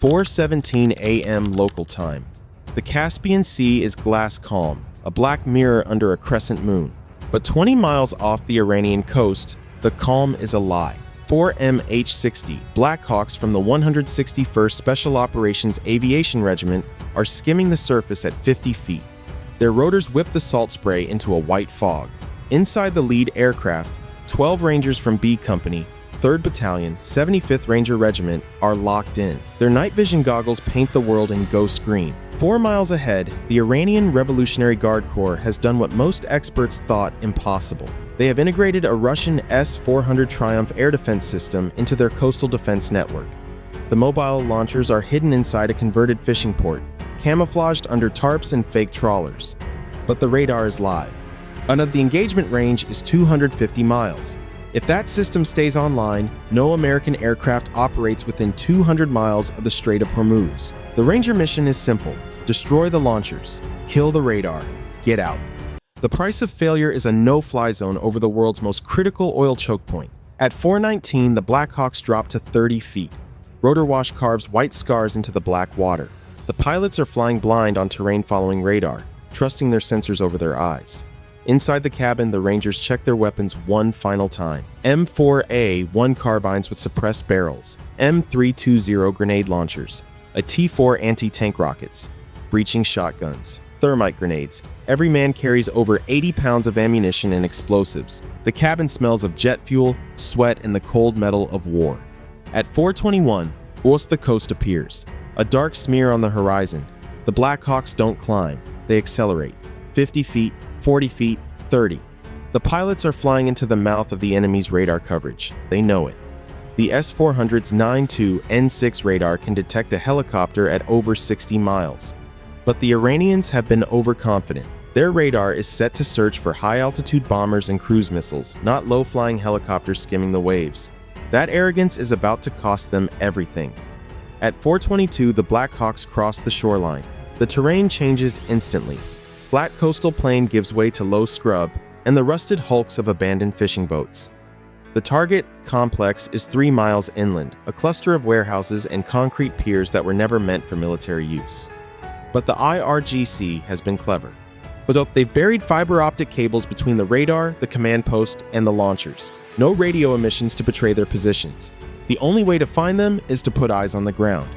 4:17 a.m. local time. The Caspian Sea is glass calm, a black mirror under a crescent moon. But 20 miles off the Iranian coast, the calm is a lie. 4 MH-60 Black Hawks from the 161st Special Operations Aviation Regiment are skimming the surface at 50 feet. Their rotors whip the salt spray into a white fog. Inside the lead aircraft, 12 Rangers from B Company, 3rd Battalion, 75th Ranger Regiment are locked in. Their night vision goggles paint the world in ghost green. 4 miles ahead, the Iranian Revolutionary Guard Corps has done what most experts thought impossible. They have integrated a Russian S-400 Triumf air defense system into their coastal defense network. The mobile launchers are hidden inside a converted fishing port, camouflaged under tarps and fake trawlers. But the radar is live. And the engagement range is 250 miles. If that system stays online, no American aircraft operates within 200 miles of the Strait of Hormuz. The Ranger mission is simple: destroy the launchers, kill the radar, get out. The price of failure is a no-fly zone over the world's most critical oil choke point. At 4:19, the Black Hawks drop to 30 feet. Rotor wash carves white scars into the black water. The pilots are flying blind on terrain following radar, trusting their sensors over their eyes. Inside the cabin, the Rangers check their weapons one final time. M4A1 carbines with suppressed barrels, M320 grenade launchers, a T4 anti-tank rockets, breaching shotguns, thermite grenades. Every man carries over 80 pounds of ammunition and explosives. The cabin smells of jet fuel, sweat, and the cold metal of war. At 4:21, off the coast appears, a dark smear on the horizon. The Black Hawks don't climb, they accelerate. 50 feet, 40 feet, 30. The pilots are flying into the mouth of the enemy's radar coverage. They know it. The S-400's 9-2N6 radar can detect a helicopter at over 60 miles. But the Iranians have been overconfident. Their radar is set to search for high-altitude bombers and cruise missiles, not low-flying helicopters skimming the waves. That arrogance is about to cost them everything. At 4:22, the Black Hawks cross the shoreline. The terrain changes instantly. Flat coastal plain gives way to low scrub and the rusted hulks of abandoned fishing boats. The target complex is 3 miles inland, a cluster of warehouses and concrete piers that were never meant for military use. But the IRGC has been clever. They've buried fiber optic cables between the radar, the command post, and the launchers. No radio emissions to betray their positions. The only way to find them is to put eyes on the ground.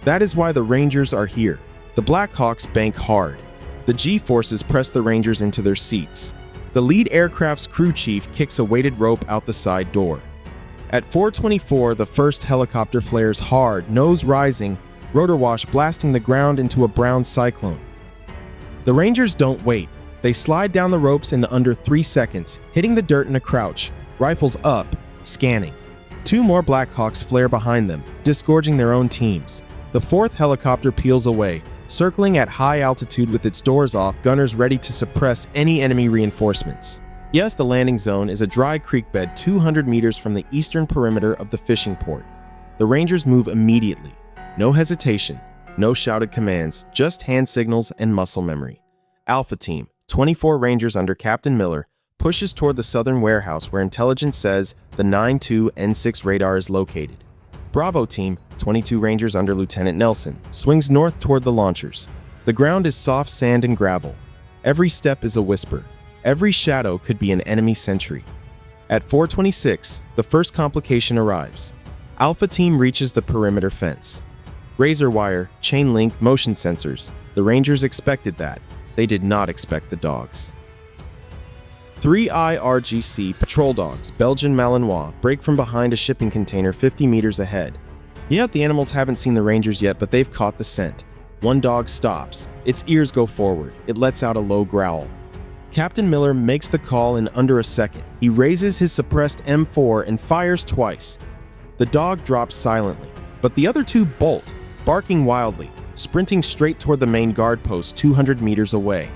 That is why the Rangers are here. The Black Hawks bank hard. The G-forces press the Rangers into their seats. The lead aircraft's crew chief kicks a weighted rope out the side door. At 4:24, the first helicopter flares hard, nose rising, rotor wash blasting the ground into a brown cyclone. The Rangers don't wait. They slide down the ropes in under 3 seconds, hitting the dirt in a crouch, rifles up, scanning. 2 more Black Hawks flare behind them, disgorging their own teams. The 4th helicopter peels away, circling at high altitude with its doors off, gunners ready to suppress any enemy reinforcements. Yes, the landing zone is a dry creek bed 200 meters from the eastern perimeter of the fishing port. The Rangers move immediately. No hesitation, no shouted commands, just hand signals and muscle memory. Alpha Team, 24 Rangers under Captain Miller, pushes toward the southern warehouse where intelligence says the 9-2N6 radar is located. Bravo Team, 22 Rangers under Lieutenant Nelson, swings north toward the launchers. The ground is soft sand and gravel. Every step is a whisper. Every shadow could be an enemy sentry. At 4:26, the first complication arrives. Alpha Team reaches the perimeter fence. Razor wire, chain link, motion sensors. The Rangers expected that. They did not expect the dogs. 3 IRGC patrol dogs, Belgian Malinois, break from behind a shipping container 50 meters ahead. Yet the animals haven't seen the Rangers yet, but they've caught the scent. One dog stops. Its ears go forward. It lets out a low growl. Captain Miller makes the call in under a second. He raises his suppressed M4 and fires twice. The dog drops silently, but the other 2 bolt, barking wildly, sprinting straight toward the main guard post 200 meters away.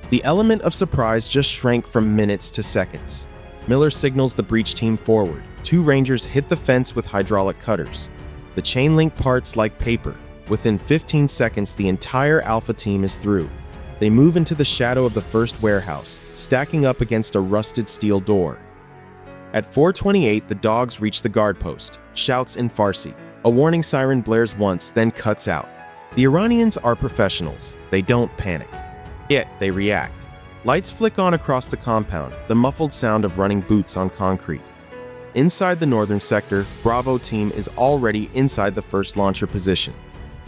The element of surprise just shrank from minutes to seconds. Miller signals the breach team forward. 2 Rangers hit the fence with hydraulic cutters. The chain link parts like paper. Within 15 seconds, the entire Alpha Team is through. They move into the shadow of the first warehouse, stacking up against a rusted steel door. At 4:28, the dogs reach the guard post. Shouts in Farsi. A warning siren blares once, then cuts out. The Iranians are professionals. They don't panic. Yet, they react. Lights flick on across the compound, the muffled sound of running boots on concrete. Inside the northern sector, Bravo team is already inside the first launcher position.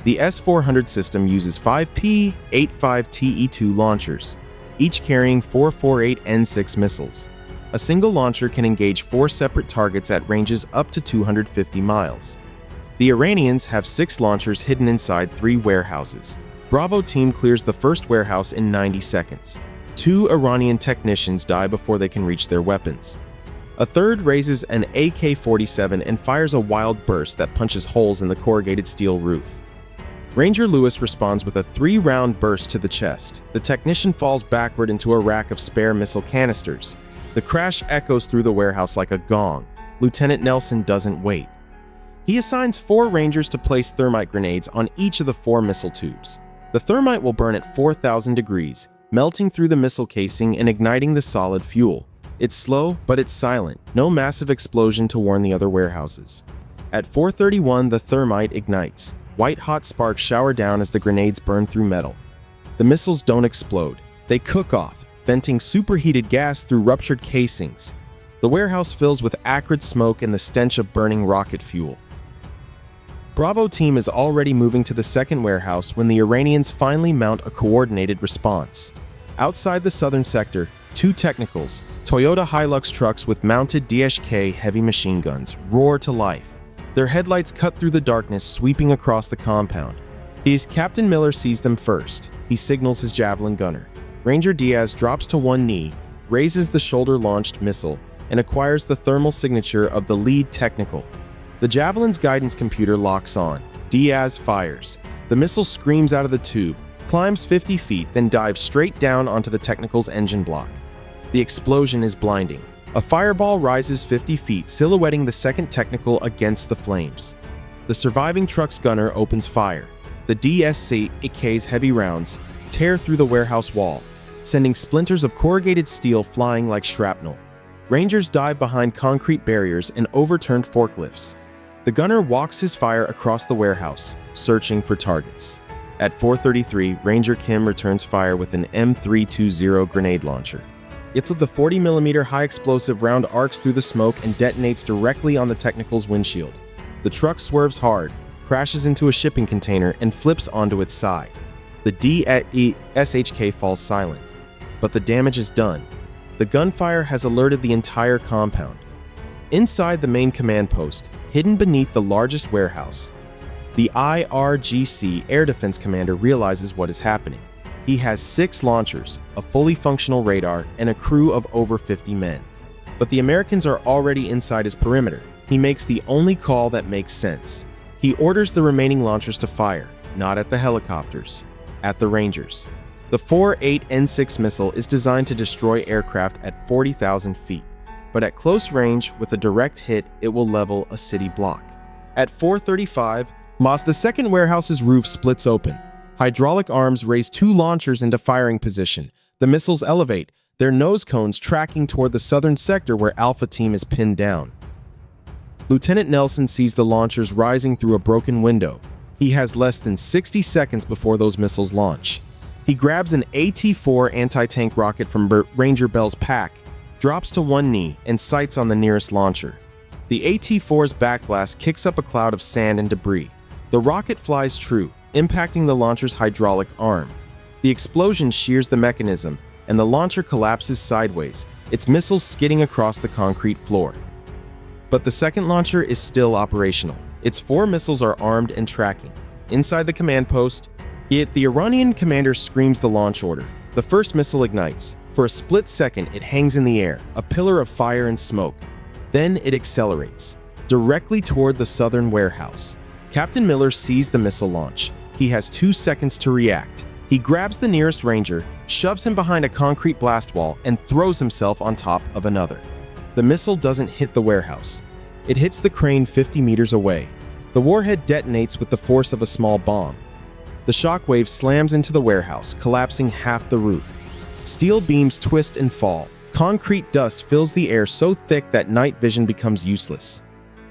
The S-400 system uses 5P-85TE2 launchers, each carrying 448N6 missiles. A single launcher can engage 4 separate targets at ranges up to 250 miles. The Iranians have 6 launchers hidden inside 3 warehouses. Bravo team clears the first warehouse in 90 seconds. 2 Iranian technicians die before they can reach their weapons. A third raises an AK-47 and fires a wild burst that punches holes in the corrugated steel roof. Ranger Lewis responds with a 3-round burst to the chest. The technician falls backward into a rack of spare missile canisters. The crash echoes through the warehouse like a gong. Lieutenant Nelson doesn't wait. He assigns 4 Rangers to place thermite grenades on each of the 4 missile tubes. The thermite will burn at 4,000 degrees, melting through the missile casing and igniting the solid fuel. It's slow, but it's silent. No massive explosion to warn the other warehouses. At 4:31, the thermite ignites. White-hot sparks shower down as the grenades burn through metal. The missiles don't explode. They cook off, venting superheated gas through ruptured casings. The warehouse fills with acrid smoke and the stench of burning rocket fuel. Bravo team is already moving to the second warehouse when the Iranians finally mount a coordinated response. Outside the southern sector, 2 technicals, Toyota Hilux trucks with mounted DSK heavy machine guns, roar to life. Their headlights cut through the darkness, sweeping across the compound. Captain Miller sees them first. He signals his javelin gunner. Ranger Diaz drops to one knee, raises the shoulder-launched missile, and acquires the thermal signature of the lead technical. The javelin's guidance computer locks on. Diaz fires. The missile screams out of the tube, climbs 50 feet, then dives straight down onto the technical's engine block. The explosion is blinding. A fireball rises 50 feet, silhouetting the second technical against the flames. The surviving truck's gunner opens fire. The DSK's heavy rounds tear through the warehouse wall, sending splinters of corrugated steel flying like shrapnel. Rangers dive behind concrete barriers and overturned forklifts. The gunner walks his fire across the warehouse, searching for targets. At 4:33, Ranger Kim returns fire with an M320 grenade launcher. It's the 40mm high-explosive round arcs through the smoke and detonates directly on the technical's windshield. The truck swerves hard, crashes into a shipping container, and flips onto its side. The DSHK falls silent, but the damage is done. The gunfire has alerted the entire compound. Inside the main command post, hidden beneath the largest warehouse, the IRGC Air Defense Commander realizes what is happening. He has 6 launchers, a fully functional radar, and a crew of over 50 men. But the Americans are already inside his perimeter. He makes the only call that makes sense. He orders the remaining launchers to fire, not at the helicopters, at the Rangers. The 48N6 missile is designed to destroy aircraft at 40,000 feet, but at close range, with a direct hit, it will level a city block. At 4:35, the second warehouse's roof splits open. Hydraulic arms raise 2 launchers into firing position. The missiles elevate, their nose cones tracking toward the southern sector where Alpha Team is pinned down. Lieutenant Nelson sees the launchers rising through a broken window. He has less than 60 seconds before those missiles launch. He grabs an AT-4 anti-tank rocket from Ranger Bell's pack, drops to one knee, and sights on the nearest launcher. The AT-4's backblast kicks up a cloud of sand and debris. The rocket flies true, impacting the launcher's hydraulic arm. The explosion shears the mechanism, and the launcher collapses sideways, its missiles skidding across the concrete floor. But the second launcher is still operational. Its 4 missiles are armed and tracking. Inside the command post, yet the Iranian commander screams the launch order. The first missile ignites. For a split second, it hangs in the air, a pillar of fire and smoke. Then it accelerates, directly toward the southern warehouse. Captain Miller sees the missile launch. He has 2 seconds to react. He grabs the nearest Ranger, shoves him behind a concrete blast wall, and throws himself on top of another. The missile doesn't hit the warehouse. It hits the crane 50 meters away. The warhead detonates with the force of a small bomb. The shockwave slams into the warehouse, collapsing half the roof. Steel beams twist and fall. Concrete dust fills the air so thick that night vision becomes useless.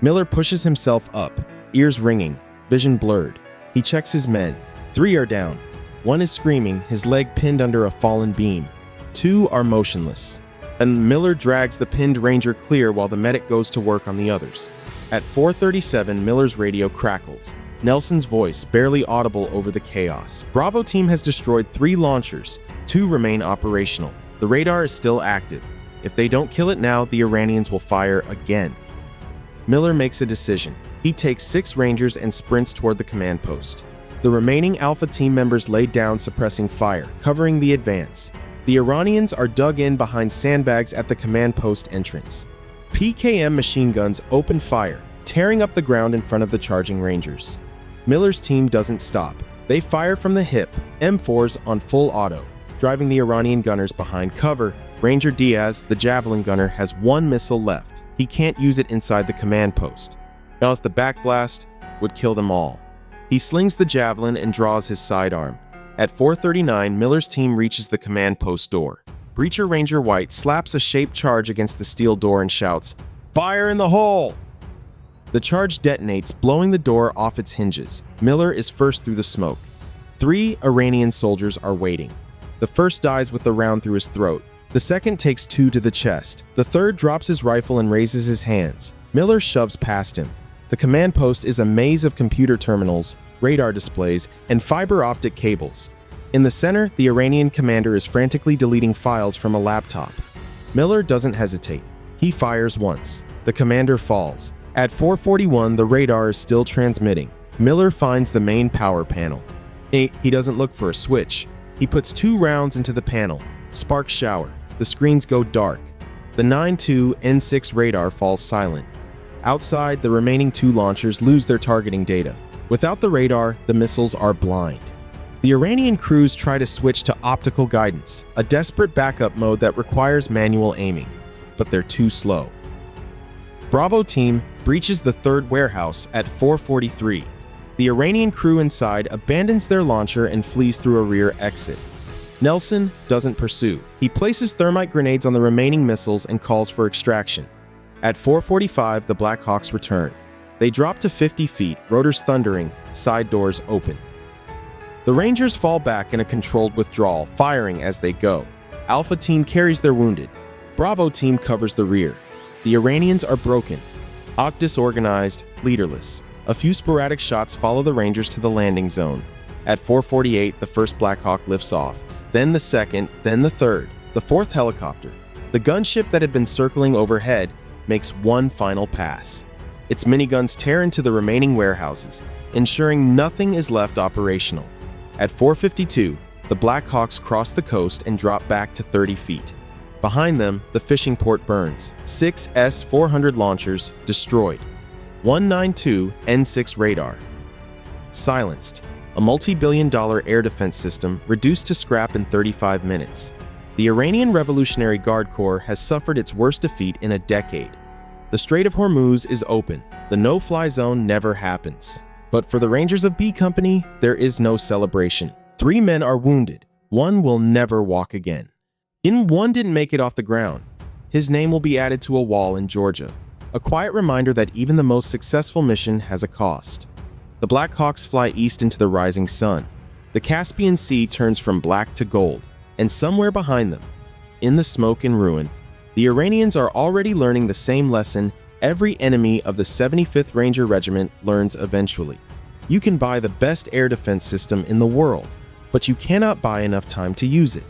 Miller pushes himself up. ears ringing, vision blurred. He checks his men. 3 are down. 1 is screaming, his leg pinned under a fallen beam. 2 are motionless. And Miller drags the pinned Ranger clear while the medic goes to work on the others. At 4:37, Miller's radio crackles. Nelson's voice barely audible over the chaos. Bravo team has destroyed 3 launchers. 2 remain operational. The radar is still active. If they don't kill it now, the Iranians will fire again. Miller makes a decision. He takes 6 Rangers and sprints toward the command post. The remaining Alpha team members lay down, suppressing fire, covering the advance. The Iranians are dug in behind sandbags at the command post entrance. PKM machine guns open fire, tearing up the ground in front of the charging Rangers. Miller's team doesn't stop. They fire from the hip, M4s on full auto, driving the Iranian gunners behind cover. Ranger Diaz, the javelin gunner, has 1 missile left. He can't use it inside the command post, else the backblast would kill them all. He slings the javelin and draws his sidearm. At 4:39, Miller's team reaches the command post door. Breacher Ranger White slaps a shaped charge against the steel door and shouts, "Fire in the hole!" The charge detonates, blowing the door off its hinges. Miller is first through the smoke. 3 Iranian soldiers are waiting. The first dies with the round through his throat. The second takes 2 to the chest. The third drops his rifle and raises his hands. Miller shoves past him. The command post is a maze of computer terminals, radar displays, and fiber optic cables. In the center, the Iranian commander is frantically deleting files from a laptop. Miller doesn't hesitate. He fires once. The commander falls. At 4:41, the radar is still transmitting. Miller finds the main power panel. He doesn't look for a switch. He puts 2 rounds into the panel. Sparks shower. The screens go dark. The 9-2 N6 radar falls silent. Outside, the remaining 2 launchers lose their targeting data. Without the radar, the missiles are blind. The Iranian crews try to switch to optical guidance, a desperate backup mode that requires manual aiming, but they're too slow. Bravo team breaches the 3rd warehouse at 4:43. The Iranian crew inside abandons their launcher and flees through a rear exit. Nelson doesn't pursue. He places thermite grenades on the remaining missiles and calls for extraction. At 4:45, the Black Hawks return. They drop to 50 feet, rotors thundering, side doors open. The Rangers fall back in a controlled withdrawal, firing as they go. Alpha team carries their wounded. Bravo team covers the rear. The Iranians are broken, disorganized, leaderless. A few sporadic shots follow the Rangers to the landing zone. At 4:48, the first Black Hawk lifts off, then the second, then the third, the 4th helicopter. The gunship that had been circling overhead makes one final pass. Its miniguns tear into the remaining warehouses, ensuring nothing is left operational. At 4:52, the Black Hawks cross the coast and drop back to 30 feet. Behind them, the fishing port burns. 6 S-400 launchers destroyed. 192 N6 radar silenced. A multi-billion-dollar air defense system reduced to scrap in 35 minutes. The Iranian Revolutionary Guard Corps has suffered its worst defeat in a decade. The Strait of Hormuz is open. The no-fly zone never happens. But for the Rangers of B Company, there is no celebration. 3 men are wounded. 1 will never walk again. One didn't make it off the ground. His name will be added to a wall in Georgia. A quiet reminder that even the most successful mission has a cost. The Black Hawks fly east into the rising sun. The Caspian Sea turns from black to gold, and somewhere behind them, in the smoke and ruin, the Iranians are already learning the same lesson every enemy of the 75th Ranger Regiment learns eventually. You can buy the best air defense system in the world, but you cannot buy enough time to use it.